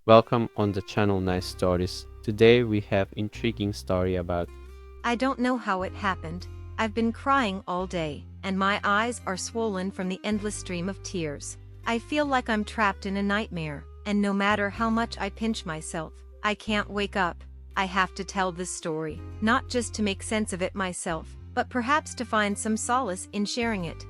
Welcome on the channel Nice Stories. Today we have intriguing story about I don't know how it happened. I've been crying all day, and my eyes are swollen from the endless stream of tears. I feel like I'm trapped in a nightmare, and no matter how much I pinch myself, I can't wake up. I have to tell this story, not just to make sense of it myself, but perhaps to find some solace in sharing it.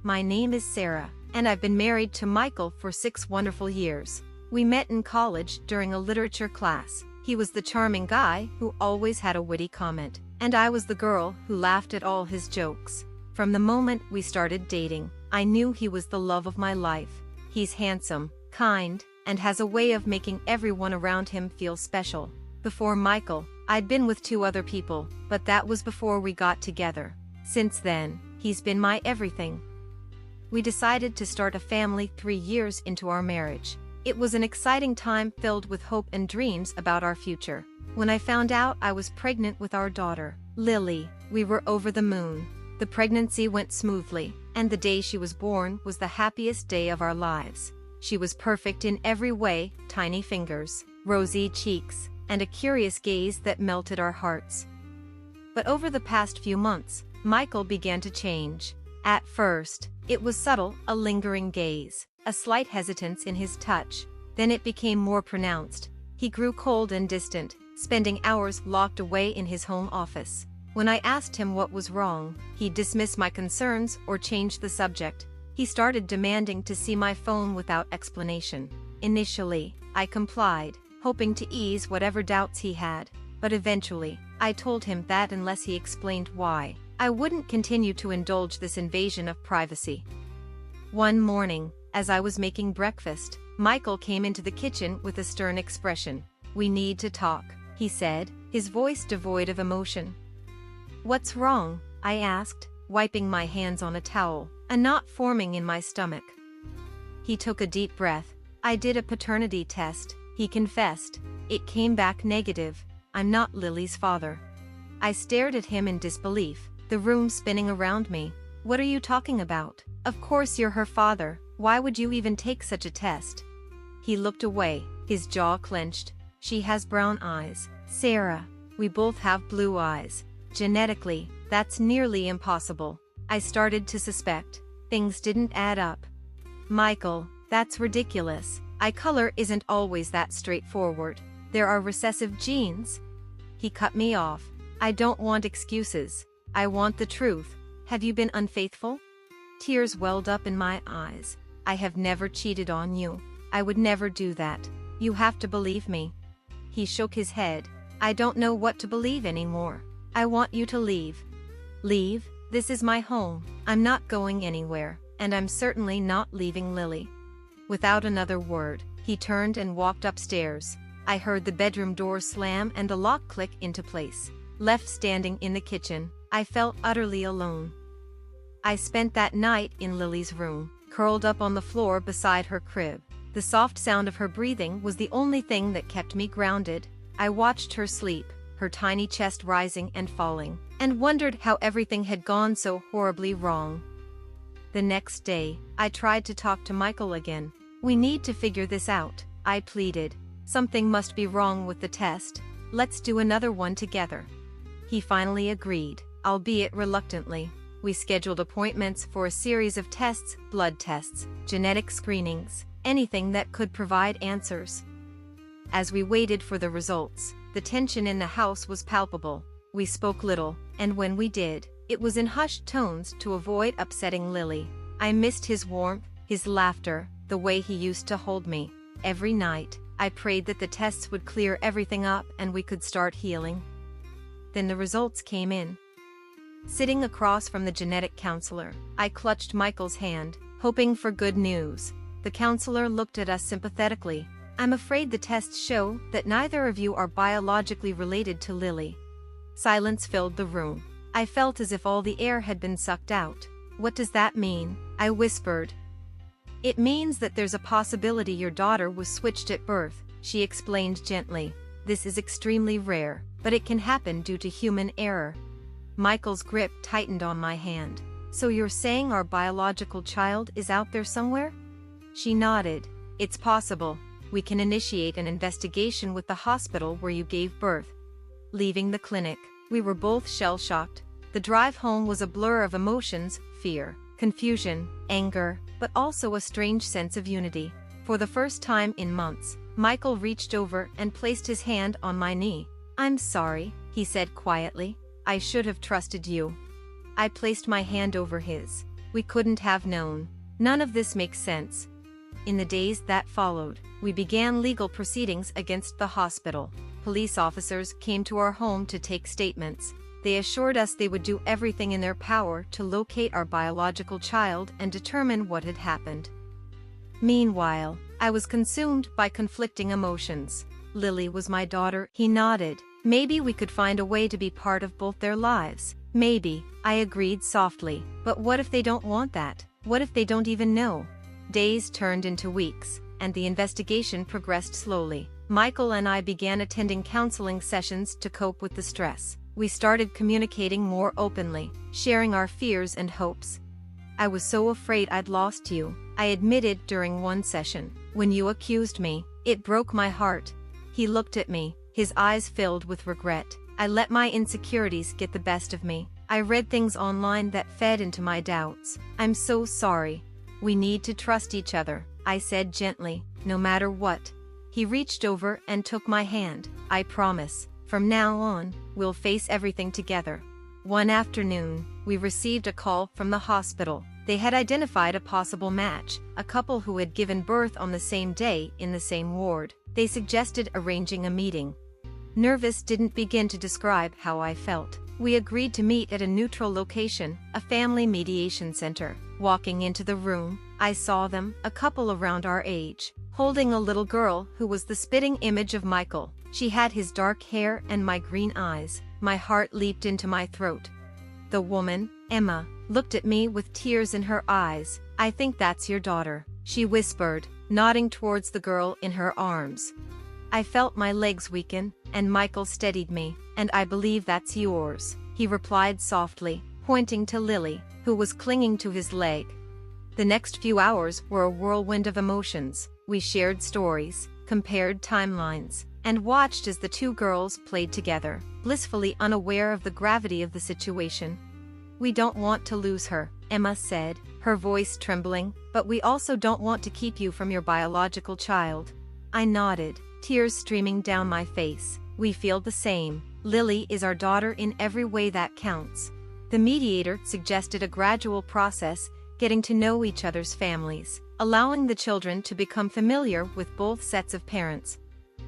My name is Sarah, and I've been married to Michael for 6 wonderful years. We met in college during a literature class. He was the charming guy who always had a witty comment, and I was the girl who laughed at all his jokes. From the moment we started dating, I knew he was the love of my life. He's handsome, kind, and has a way of making everyone around him feel special. Before Michael, I'd been with 2 other people, but that was before we got together. Since then, he's been my everything. We decided to start a family 3 years into our marriage. It was an exciting time filled with hope and dreams about our future. When I found out I was pregnant with our daughter, Lily, we were over the moon. The pregnancy went smoothly, and the day she was born was the happiest day of our lives. She was perfect in every way, tiny fingers, rosy cheeks, and a curious gaze that melted our hearts. But over the past few months, Michael began to change. At first, it was subtle, a lingering gaze, a slight hesitance in his touch. Then it became more pronounced. He grew cold and distant, spending hours locked away in his home office. When I asked him what was wrong, he dismissed my concerns or changed the subject. He started demanding to see my phone without explanation. Initially, I complied, hoping to ease whatever doubts he had, but eventually, I told him that unless he explained why, I wouldn't continue to indulge this invasion of privacy. One morning, as I was making breakfast, Michael came into the kitchen with a stern expression. "We need to talk," he said, his voice devoid of emotion. "What's wrong?" I asked, wiping my hands on a towel, a knot forming in my stomach. He took a deep breath. "I did a paternity test," he confessed. "It came back negative. I'm not Lily's father." I stared at him in disbelief, the room spinning around me. "What are you talking about? Of course you're her father. Why would you even take such a test?" He looked away, his jaw clenched. "She has brown eyes, Sarah. We both have blue eyes. Genetically, that's nearly impossible." I started to suspect. Things didn't add up. "Michael, that's ridiculous. Eye color isn't always that straightforward. There are recessive genes." He cut me off. "I don't want excuses. I want the truth. Have you been unfaithful?" Tears welled up in my eyes. "I have never cheated on you. I would never do that. You have to believe me." He shook his head. "I don't know what to believe anymore. I want you to leave." "Leave? This is my home. I'm not going anywhere, and I'm certainly not leaving Lily." Without another word, he turned and walked upstairs. I heard the bedroom door slam and a lock click into place. Left standing in the kitchen, I felt utterly alone. I spent that night in Lily's room, curled up on the floor beside her crib. The soft sound of her breathing was the only thing that kept me grounded. I watched her sleep, her tiny chest rising and falling, and wondered how everything had gone so horribly wrong. The next day, I tried to talk to Michael again. "We need to figure this out," I pleaded. "Something must be wrong with the test. Let's do another one together." He finally agreed, albeit reluctantly. We scheduled appointments for a series of tests, blood tests, genetic screenings, anything that could provide answers. As we waited for the results, the tension in the house was palpable. We spoke little, and when we did, it was in hushed tones to avoid upsetting Lily. I missed his warmth, his laughter, the way he used to hold me. Every night, I prayed that the tests would clear everything up and we could start healing. Then the results came in. Sitting across from the genetic counselor, I clutched Michael's hand, hoping for good news. The counselor looked at us sympathetically. "I'm afraid the tests show that neither of you are biologically related to Lily." Silence filled the room. I felt as if all the air had been sucked out. "What does that mean?" I whispered. "It means that there's a possibility your daughter was switched at birth," she explained gently. "This is extremely rare, but it can happen due to human error." Michael's grip tightened on my hand. "So you're saying our biological child is out there somewhere?" She nodded. "It's possible. we can initiate an investigation with the hospital where you gave birth. Leaving the clinic, we were both shell-shocked. The drive home was a blur of emotions, fear, confusion, anger, but also a strange sense of unity. For the first time in months, Michael reached over and placed his hand on my knee. "I'm sorry," he said quietly. "I should have trusted you." I placed my hand over his. "We couldn't have known. None of this makes sense." In the days that followed, we began legal proceedings against the hospital. Police officers came to our home to take statements. They assured us they would do everything in their power to locate our biological child and determine what had happened. Meanwhile, I was consumed by conflicting emotions. Lily was my daughter. He nodded. Maybe we could find a way to be part of both their lives. Maybe, I agreed softly. But what if they don't want that? What if they don't even know? Days turned into weeks, and the investigation progressed slowly. Michael and I began attending counseling sessions to cope with the stress. We started communicating more openly, sharing our fears and hopes. "I was so afraid I'd lost you," I admitted during one session. "When you accused me, it broke my heart." He looked at me, his eyes filled with regret. "I let my insecurities get the best of me. I read things online that fed into my doubts. I'm so sorry. We need to trust each other," I said gently, "no matter what." He reached over and took my hand. "I promise, from now on, we'll face everything together." One afternoon, we received a call from the hospital. They had identified a possible match, a couple who had given birth on the same day in the same ward. They suggested arranging a meeting. Nervous didn't begin to describe how I felt. We agreed to meet at a neutral location, a family mediation center. Walking into the room, I saw them, a couple around our age, holding a little girl who was the spitting image of Michael. She had his dark hair and my green eyes. My heart leaped into my throat. The woman, Emma, looked at me with tears in her eyes. "I think that's your daughter," she whispered, nodding towards the girl in her arms. I felt my legs weaken, and Michael steadied me. "And I believe that's yours," he replied softly, pointing to Lily, who was clinging to his leg. The next few hours were a whirlwind of emotions. We shared stories, compared timelines, and watched as the two girls played together, blissfully unaware of the gravity of the situation. "We don't want to lose her," Emma said, her voice trembling, "but we also don't want to keep you from your biological child." I nodded, tears streaming down my face. "We feel the same. Lily is our daughter in every way that counts." The mediator suggested a gradual process, getting to know each other's families, allowing the children to become familiar with both sets of parents.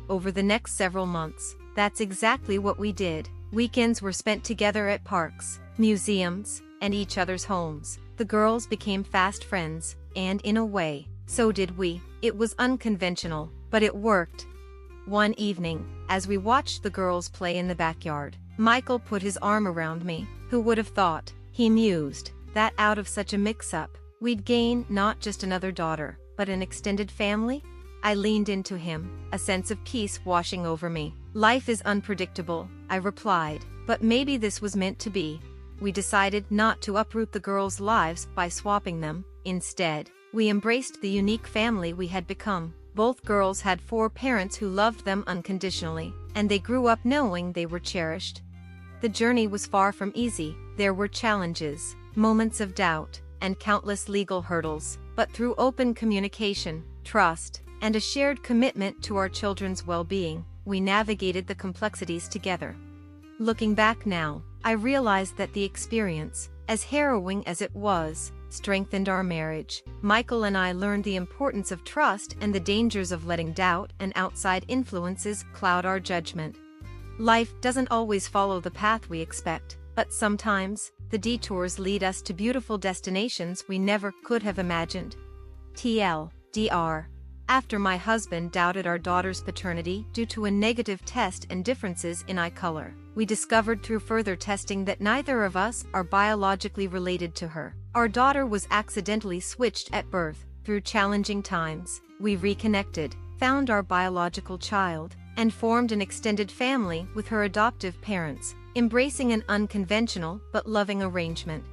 Over the next several months, that's exactly what we did. Weekends were spent together at parks, museums, and each other's homes. The girls became fast friends, and in a way, so did we. It was unconventional, but it worked. One evening, as we watched the girls play in the backyard, Michael put his arm around me. "Who would have thought," he mused, "that out of such a mix-up, we'd gain not just another daughter, but an extended family?" I leaned into him, a sense of peace washing over me. "Life is unpredictable," I replied, "but maybe this was meant to be." We decided not to uproot the girls' lives by swapping them. Instead, we embraced the unique family we had become. Both girls had 4 parents who loved them unconditionally, and they grew up knowing they were cherished. The journey was far from easy. There were challenges, moments of doubt, and countless legal hurdles, but through open communication, trust, and a shared commitment to our children's well-being, we navigated the complexities together. Looking back now, I realize that the experience, as harrowing as it was, strengthened our marriage. Michael and I learned the importance of trust and the dangers of letting doubt and outside influences cloud our judgment. Life doesn't always follow the path we expect, but sometimes, the detours lead us to beautiful destinations we never could have imagined. TLDR. After my husband doubted our daughter's paternity due to a negative test and differences in eye color, we discovered through further testing that neither of us are biologically related to her. Our daughter was accidentally switched at birth. Through challenging times, we reconnected, found our biological child, and formed an extended family with her adoptive parents, embracing an unconventional but loving arrangement.